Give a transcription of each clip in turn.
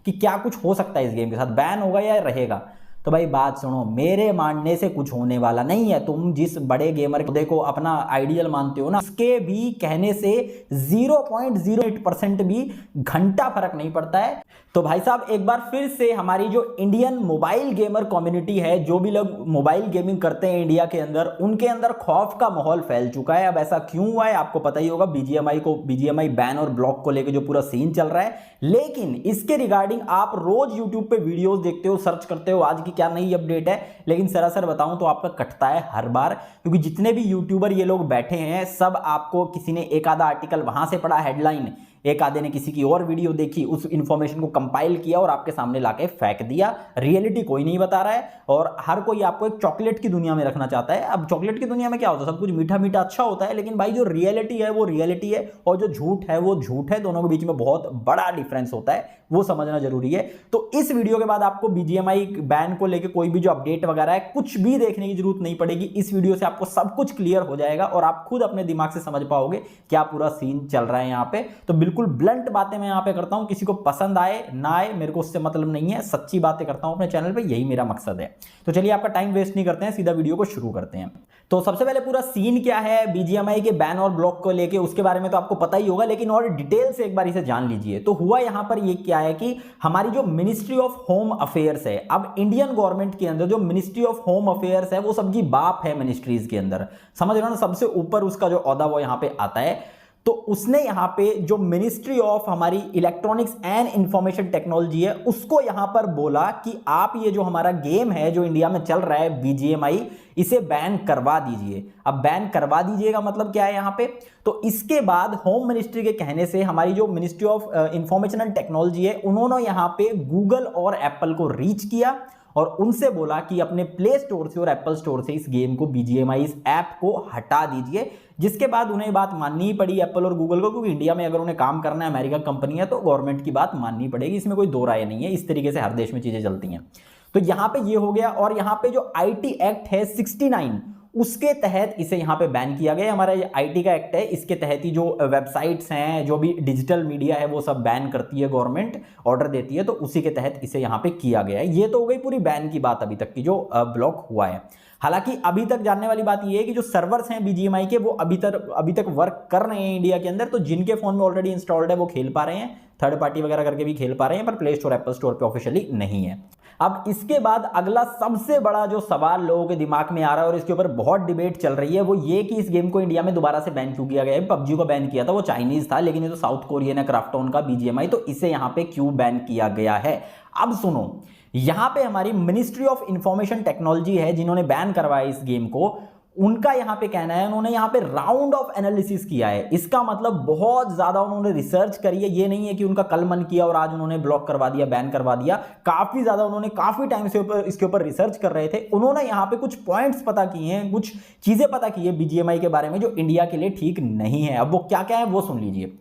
कि क्या कुछ हो सकता है इस गेम के साथ, बैन होगा या रहेगा। तो भाई बात सुनो, मेरे मानने से कुछ होने वाला नहीं है। तुम जिस बड़े गेमर को देखो अपना आइडियल मानते हो ना, उसके भी कहने से 0.08% भी घंटा फर्क नहीं पड़ता है। तो भाई साहब एक बार फिर से हमारी जो इंडियन मोबाइल गेमर कम्युनिटी है, जो भी लोग मोबाइल गेमिंग करते हैं इंडिया के अंदर, उनके अंदर खौफ का माहौल फैल चुका है। अब ऐसा क्यों हुआ है आपको पता ही होगा, बीजीएमआई बैन और ब्लॉक को लेकर जो पूरा सीन चल रहा है। लेकिन इसके रिगार्डिंग आप रोज यूट्यूब पे वीडियोस देखते हो, सर्च करते हो आज की क्या नई अपडेट है, लेकिन सरासर बताऊं तो आपका कटता है हर बार, क्योंकि जितने भी यूट्यूबर ये लोग बैठे हैं सब आपको किसी ने एक आधा आर्टिकल वहां से पढ़ा, हेडलाइन, एक आधे ने किसी की और वीडियो देखी, उस इंफॉर्मेशन को कंपाइल किया और आपके सामने लाके फेंक दिया। रियलिटी कोई नहीं बता रहा है और हर कोई आपको एक चॉकलेट की दुनिया में रखना चाहता है। अब चॉकलेट की दुनिया में क्या होता है, सब कुछ मीठा मीठा अच्छा होता है, लेकिन भाई जो रियलिटी है वो रियलिटी है और जो झूठ है वो झूठ है। दोनों के बीच में बहुत बड़ा डिफरेंस होता है, वो समझना जरूरी है। तो इस वीडियो के बाद आपको बीजीएमआई बैन को लेकर कोई भी जो अपडेट वगैरह है कुछ भी देखने की जरूरत नहीं पड़ेगी। इस वीडियो से आपको सब कुछ क्लियर हो जाएगा और आप खुद अपने दिमाग से समझ पाओगे क्या पूरा सीन चल रहा है यहाँ पे। तो बिल्कुल ब्लंट बातें मैं यहां पे करता हूं, किसी को पसंद आए ना आए मेरे को उससे मतलब नहीं है, सच्ची बातें करता हूं अपने चैनल पे, यही मेरा मकसद है। तो चलिए आपका टाइम वेस्ट नहीं करते हैं, सीधा वीडियो को शुरू करते हैं। तो सबसे पहले पूरा सीन क्या है बीजीएमआई के बैन और ब्लॉक को लेके, उसके बारे में तो आपको पता ही होगा, लेकिन और डिटेल से एक बार इसे जान लीजिए। तो हुआ यहां पर ये क्या है कि हमारी जो मिनिस्ट्री ऑफ होम अफेयर्स है, अब इंडियन गवर्नमेंट के अंदर जो मिनिस्ट्री ऑफ होम अफेयर्स है वो सबकी बाप है मिनिस्ट्रीज के अंदर, समझ रहे हो ना, सबसे ऊपर उसका जो ओहदा वो यहां पे आता है। तो उसने यहां पे जो मिनिस्ट्री ऑफ हमारी इलेक्ट्रॉनिक्स एंड इंफॉर्मेशन टेक्नोलॉजी है उसको यहां पर बोला कि आप ये जो हमारा गेम है जो इंडिया में चल रहा है बीजीएमआई, इसे बैन करवा दीजिए। अब बैन करवा दीजिएगा मतलब क्या है यहां पे, तो इसके बाद होम मिनिस्ट्री के कहने से हमारी जो ministry of information and technology है उन्होंने यहां पे गूगल और एप्पल को रीच किया और उनसे बोला कि अपने प्ले स्टोर से और एप्पल स्टोर से इस गेम को बीजीएमआई इस ऐप को हटा दीजिए। जिसके बाद उन्हें बात माननी ही पड़ी एप्पल और गूगल को, क्योंकि इंडिया में अगर उन्हें काम करना है, अमेरिका कंपनी है, तो गवर्नमेंट की बात माननी पड़ेगी, इसमें कोई दो राय नहीं है। इस तरीके से हर देश में चीजें चलती हैं। तो यहां पे ये हो गया और यहां पे जो आईटी एक्ट है 69 उसके तहत इसे यहां पे बैन किया गया। हमारा ये आईटी का एक्ट है, इसके तहत ही जो वेबसाइट्स हैं, जो भी डिजिटल मीडिया है वो सब बैन करती है गवर्नमेंट, ऑर्डर देती है, तो उसी के तहत इसे यहां पे किया गया है। ये तो हो गई पूरी बैन की बात अभी तक की जो ब्लॉक हुआ है। हालांकि अभी तक जानने वाली बात यह है कि जो सर्वर्स हैं बीजीएमआई के वो अभी तक वर्क कर रहे हैं इंडिया के अंदर, तो जिनके फोन में ऑलरेडी इंस्टॉल्ड है वो खेल पा रहे हैं, थर्ड पार्टी वगैरह करके भी खेल पा रहे हैं, पर प्ले स्टोर एप्पल स्टोर पे ऑफिशियली नहीं है। अब इसके बाद अगला सबसे बड़ा जो सवाल लोगों के दिमाग में आ रहा है और इसके ऊपर बहुत डिबेट चल रही है वो ये कि इस गेम को इंडिया में दोबारा से बैन क्यों किया गया है। पबजी को बैन किया था, वो चाइनीज था, लेकिन ये तो साउथ कोरियन है क्राफ्टॉन का बीजीएमआई, तो इसे यहां पे क्यों बैन किया गया है। अब सुनो, यहां पे हमारी मिनिस्ट्री ऑफ इंफॉर्मेशन टेक्नोलॉजी है जिन्होंने बैन करवाया इस गेम को, उनका यहां पे कहना है, उन्होंने यहां पे राउंड ऑफ एनालिसिस किया है। इसका मतलब बहुत ज्यादा उन्होंने रिसर्च करी है, ये नहीं है कि उनका कल मन किया और आज उन्होंने ब्लॉक करवा दिया, बैन करवा दिया। काफी ज्यादा उन्होंने काफी टाइम से इसके ऊपर रिसर्च कर रहे थे। उन्होंने यहां पे कुछ पॉइंट्स पता किए हैं, कुछ चीजें पता की है बीजीएमआई के बारे में जो इंडिया के लिए ठीक नहीं है। अब वो क्या क्या है वो सुन लीजिए।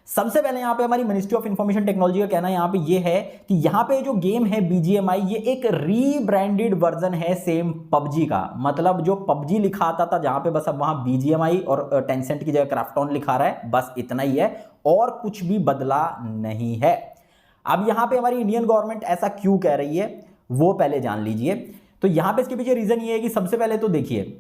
सबसे पहले यहां पे हमारी मिनिस्ट्री ऑफ इंफॉर्मेशन टेक्नोलॉजी का कहना यहां पे ये है कि यहां पे जो गेम है बीजीएमआई ये एक रीब्रांडेड वर्जन है सेम पबजी का। मतलब जो पबजी लिखा आता था जहां पे बस अब वहां बीजीएमआई और टेंसेंट की जगह क्राफ्टॉन लिखा रहा है, बस इतना ही है और कुछ भी बदला नहीं है। अब यहां पे हमारी इंडियन गवर्नमेंट ऐसा क्यों कह रही है वो पहले जान लीजिए। तो यहां पे इसके पीछे रीजन ये है कि सबसे पहले तो देखिए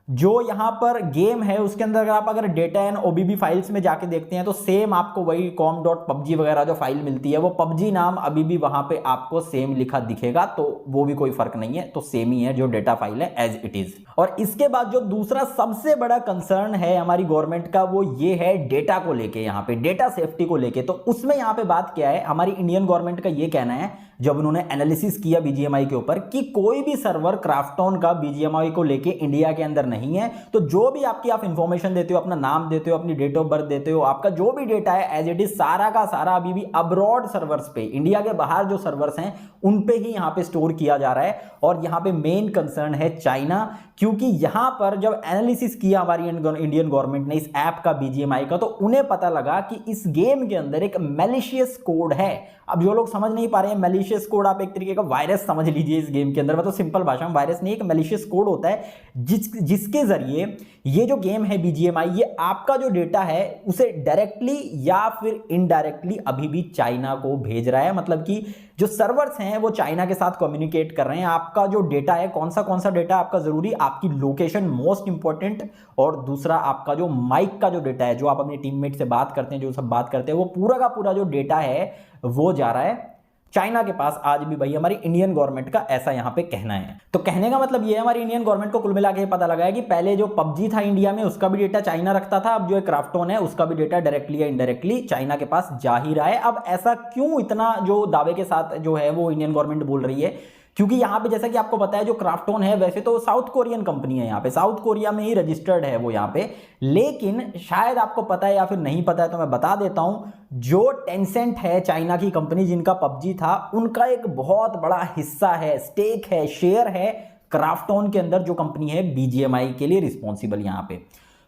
जो यहां पर गेम है उसके अंदर अगर डेटा एंड ओबीबी फाइल्स में जाके देखते हैं तो सेम आपको वही com.pubg वगैरह जो फाइल मिलती है वो पबजी नाम अभी भी वहां पे आपको सेम लिखा दिखेगा, तो वो भी कोई फर्क नहीं है, तो सेम ही है जो डेटा फाइल है एज इट इज। और इसके बाद जो दूसरा सबसे बड़ा कंसर्न है हमारी गवर्नमेंट का वो ये है डेटा को लेके, यहाँ पे डेटा सेफ्टी को लेके। तो उसमें यहाँ पे बात क्या है, हमारी इंडियन गवर्नमेंट का ये कहना है जब उन्होंने एनालिसिस किया बीजीएमआई के ऊपर कि कोई भी सर्वर क्राफ्टॉन का बीजीएमआई को लेके इंडिया के अंदर नहीं है, तो जो भी आपकी आप इंफॉर्मेशन देते हो, अपना नाम देते हो, अपनी डेट ऑफ बर्थ देते हो, आपका जो भी डेटा है एज इट इज सारा का सारा अभी भी अब्रॉड सर्वर्स पे, इंडिया के बाहर जो सर्वर्स हैं उन पे ही यहां पे स्टोर किया जा रहा है। और यहां पे मेन कंसर्न है चाइना, क्योंकि यहां पर जब एनालिसिस किया हमारी इंडियन गवर्नमेंट ने इस ऐप का बीजीएमआई का, तो उन्हें पता लगा कि इस गेम के अंदर एक मैलिशियस कोड है। अब जो लोग समझ नहीं पा रहे हैं, मैलिशियस कोड आप एक तरीके का वायरस समझ लीजिए इस गेम के अंदर, मतलब सिंपल भाषा में वायरस नहीं, एक मैलिशियस कोड होता है जिस जिसके जरिए ये जो गेम है BGMI, ये आपका जो डेटा है उसे डायरेक्टली या फिर इनडायरेक्टली अभी भी चाइना को भेज रहा है। मतलब कि जो सर्वर्स हैं वो चाइना के साथ कम्युनिकेट कर रहे हैं। आपका जो डेटा है, कौन सा डेटा आपका जरूरी, आपकी लोकेशन मोस्ट इंपॉर्टेंट, और दूसरा आपका जो माइक का जो डेटा है, जो आप अपने टीममेट से बात करते हैं, जो सब बात करते हैं, वो पूरा का पूरा जो डेटा है वो जा रहा है चाइना के पास आज भी। भाई हमारी इंडियन गवर्नमेंट का ऐसा यहां पे कहना है। तो कहने का मतलब ये है, हमारी इंडियन गवर्नमेंट को कुल मिला के पता लगा है कि पहले जो पबजी था इंडिया में उसका भी डेटा चाइना रखता था, अब जो एक क्राफ्टोन है उसका भी डेटा डायरेक्टली या इनडायरेक्टली चाइना के पास जा ही रहा है। अब ऐसा क्यों इतना जो दावे के साथ जो है वो इंडियन गवर्नमेंट बोल रही है? क्योंकि यहाँ पे जैसा कि आपको पता है जो क्राफ्टोन है वैसे तो साउथ कोरियन कंपनी है, यहाँ पे साउथ कोरिया में ही रजिस्टर्ड है वो यहाँ पे, लेकिन शायद आपको पता है या फिर नहीं पता है तो मैं बता देता हूँ, जो टेंसेंट है चाइना की कंपनी जिनका पबजी था, उनका एक बहुत बड़ा हिस्सा है, स्टेक है, शेयर है क्राफ्टोन के अंदर, जो कंपनी है BGMI के लिए रिस्पॉन्सिबल यहाँ पे।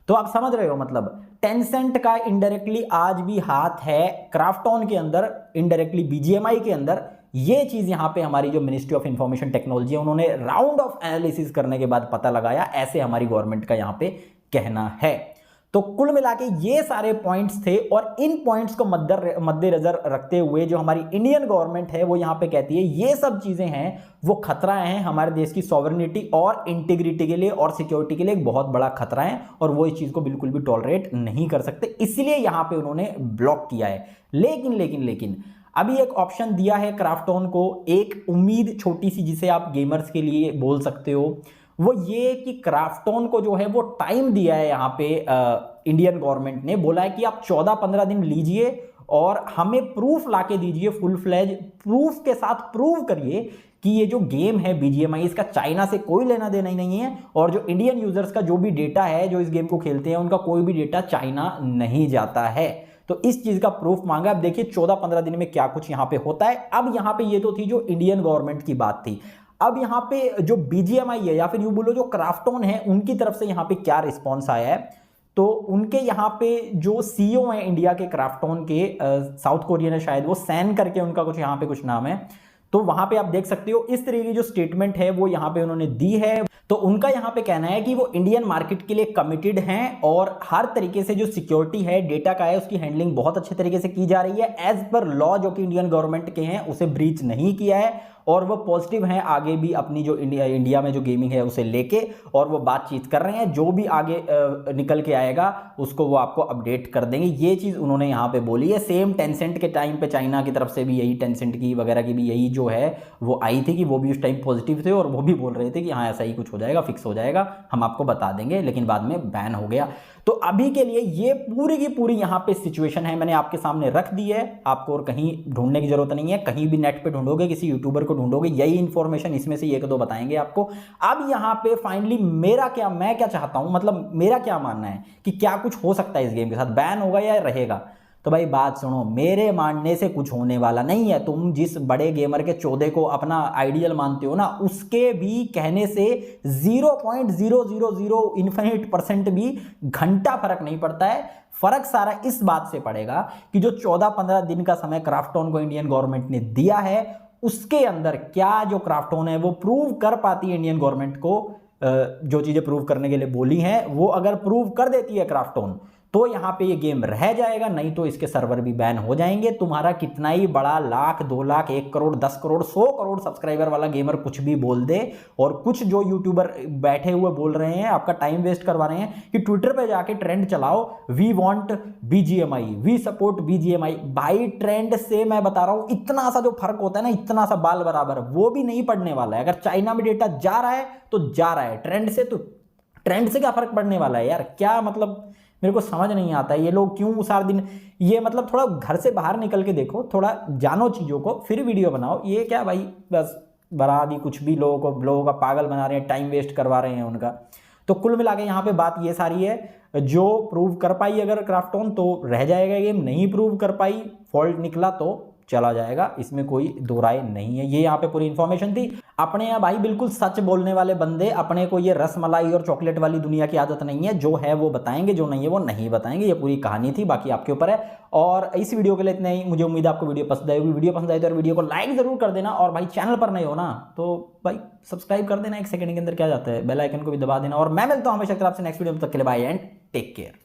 तो आप समझ रहे हो, मतलब टेंसेंट का इनडायरेक्टली आज भी हाथ है क्राफ्टोन के अंदर, इनडायरेक्टली BGMI के अंदर। ये चीज यहां पे हमारी जो मिनिस्ट्री ऑफ इंफॉर्मेशन टेक्नोलॉजी है उन्होंने राउंड ऑफ एनालिसिस करने के बाद पता लगाया, ऐसे हमारी गवर्नमेंट का यहां पे कहना है। तो कुल मिला के ये सारे पॉइंट्स थे, और इन पॉइंट्स को मद्देनजर रखते हुए जो हमारी इंडियन गवर्नमेंट है वो यहां पे कहती है ये सब चीजें हैं वो खतरा हैं हमारे देश की सॉवरेनिटी और इंटीग्रिटी के लिए और सिक्योरिटी के लिए एक बहुत बड़ा खतरा है, और वो इस चीज को बिल्कुल भी टॉलरेट नहीं कर सकते, इसलिए यहां पे उन्होंने ब्लॉक किया है। लेकिन अभी एक ऑप्शन दिया है क्राफ्टोन को, एक उम्मीद छोटी सी जिसे आप गेमर्स के लिए बोल सकते हो, वो ये कि क्राफ्टोन को जो है वो टाइम दिया है यहाँ पे इंडियन गवर्नमेंट ने, बोला है कि आप 14-15 दिन लीजिए और हमें प्रूफ लाके दीजिए, फुल फ्लेज प्रूफ के साथ प्रूव करिए कि ये जो गेम है BGMI इसका चाइना से कोई लेना देना ही नहीं है, और जो इंडियन यूजर्स का जो भी डेटा है जो इस गेम को खेलते हैं उनका कोई भी डेटा चाइना नहीं जाता है। तो इस चीज का प्रूफ मांगा। अब देखिए 14-15 दिन में क्या कुछ यहां पे होता है। अब यहां पे ये तो थी जो इंडियन गवर्नमेंट की बात थी, अब यहां पे जो BGMI है या फिर यूं बोलो जो क्राफ्टोन है उनकी तरफ से यहां पे क्या रिस्पॉन्स आया है। तो उनके यहाँ पे जो CEO है इंडिया के क्राफ्टोन के, साउथ कोरियन है शायद वो, सैन करके उनका कुछ यहाँ पे कुछ नाम है, तो वहां पे आप देख सकते हो इस तरह की जो स्टेटमेंट है वो यहाँ पे उन्होंने दी है। तो उनका यहाँ पे कहना है कि वो इंडियन मार्केट के लिए कमिटेड हैं और हर तरीके से जो सिक्योरिटी है डेटा का है उसकी हैंडलिंग बहुत अच्छे तरीके से की जा रही है, एज पर लॉ जो कि इंडियन गवर्नमेंट के हैं उसे ब्रीच नहीं किया है, और वो पॉजिटिव हैं आगे भी अपनी जो इंडिया में जो गेमिंग है उसे लेके, और वो बातचीत कर रहे हैं, जो भी आगे निकल के आएगा उसको वो आपको अपडेट कर देंगे। ये चीज़ उन्होंने यहाँ पे बोली है। सेम टेंसेंट के टाइम पे चाइना की तरफ से भी यही, टेंसेंट की वगैरह की भी यही जो है वो आई थी कि वो भी उस टाइम पॉजिटिव थे और वो भी बोल रहे थे कि हाँ ऐसा ही कुछ हो जाएगा, फिक्स हो जाएगा, हम आपको बता देंगे, लेकिन बाद में बैन हो गया। तो अभी के लिए ये पूरी की पूरी यहाँ पे सिचुएशन है, मैंने आपके सामने रख दी है, आपको और कहीं ढूंढने की जरूरत नहीं है, कहीं भी नेट पे ढूंढोगे, किसी यूट्यूबर को ढूंढोगे, यही इंफॉर्मेशन इसमें से एक दो बताएंगे आपको। अब यहाँ पे फाइनली मैं क्या चाहता हूं, मतलब मेरा क्या मानना है कि क्या कुछ हो सकता है इस गेम के साथ, बैन होगा या रहेगा। तो भाई बात सुनो, मेरे मानने से कुछ होने वाला नहीं है। तुम जिस बड़े गेमर के चौदे को अपना आइडियल मानते हो ना, उसके भी कहने से 0.000 इन्फिनिट% भी घंटा फर्क नहीं पड़ता है। फर्क सारा इस बात से पड़ेगा कि जो 14-15 दिन का समय क्राफ्टोन को इंडियन गवर्नमेंट ने दिया है, उसके अंदर क्या जो क्राफ्टोन है वो प्रूव कर पाती है इंडियन गवर्नमेंट को, जो चीजें प्रूव करने के लिए बोली हैं वो अगर प्रूव कर देती है क्राफ्टोन, तो यहां पे ये गेम रह जाएगा, नहीं तो इसके सर्वर भी बैन हो जाएंगे। तुम्हारा कितना ही बड़ा 1 लाख 2 लाख 1 करोड़ 10 करोड़ 100 करोड़ सब्सक्राइबर वाला गेमर कुछ भी बोल दे, और कुछ जो यूट्यूबर बैठे हुए बोल रहे हैं, आपका टाइम वेस्ट करवा रहे हैं कि ट्विटर पे जाके ट्रेंड चलाओ, we want BGMI, we support BGMI। भाई ट्रेंड से मैं बता रहा हूं इतना सा जो फर्क होता है ना, इतना सा बाल बराबर, वो भी नहीं पड़ने वाला है। अगर चाइना में डेटा जा रहा है तो जा रहा है, ट्रेंड से, तो ट्रेंड से क्या फर्क पड़ने वाला है यार, क्या मतलब मेरे को समझ नहीं आता है ये लोग क्यों सारा दिन ये, मतलब थोड़ा घर से बाहर निकल के देखो, थोड़ा जानो चीज़ों को, फिर वीडियो बनाओ। ये क्या भाई बस बना दी कुछ भी, लोगों का पागल बना रहे हैं, टाइम वेस्ट करवा रहे हैं उनका। तो कुल मिला के यहाँ पे बात ये सारी है, जो प्रूव कर पाई अगर क्राफ्टोन तो रह जाएगा गेम, नहीं प्रूव कर पाई, फॉल्ट निकला तो चला जाएगा, इसमें कोई दो राय नहीं है। ये यहाँ पे पूरी इंफॉर्मेशन थी। अपने यहाँ भाई बिल्कुल सच बोलने वाले बंदे, अपने को ये रसमलाई और चॉकलेट वाली दुनिया की आदत नहीं है, जो है वो बताएंगे, जो नहीं है वो नहीं बताएंगे। ये पूरी कहानी थी, बाकी आपके ऊपर है। और इस वीडियो के लिए इतना ही। मुझे उम्मीद है आपको वीडियो पसंद आएगी। वीडियो पसंद आई तो वीडियो को लाइक जरूर कर देना, और भाई चैनल पर नहीं हो ना तो भाई सब्सक्राइब कर देना, 1 सेकंड के अंदर क्या जाता है, बेल आइकन को भी दबा देना। और मैं मिलता हूं हमेशा आपसे नेक्स्ट वीडियो में, तक के लिए बाय एंड टेक केयर।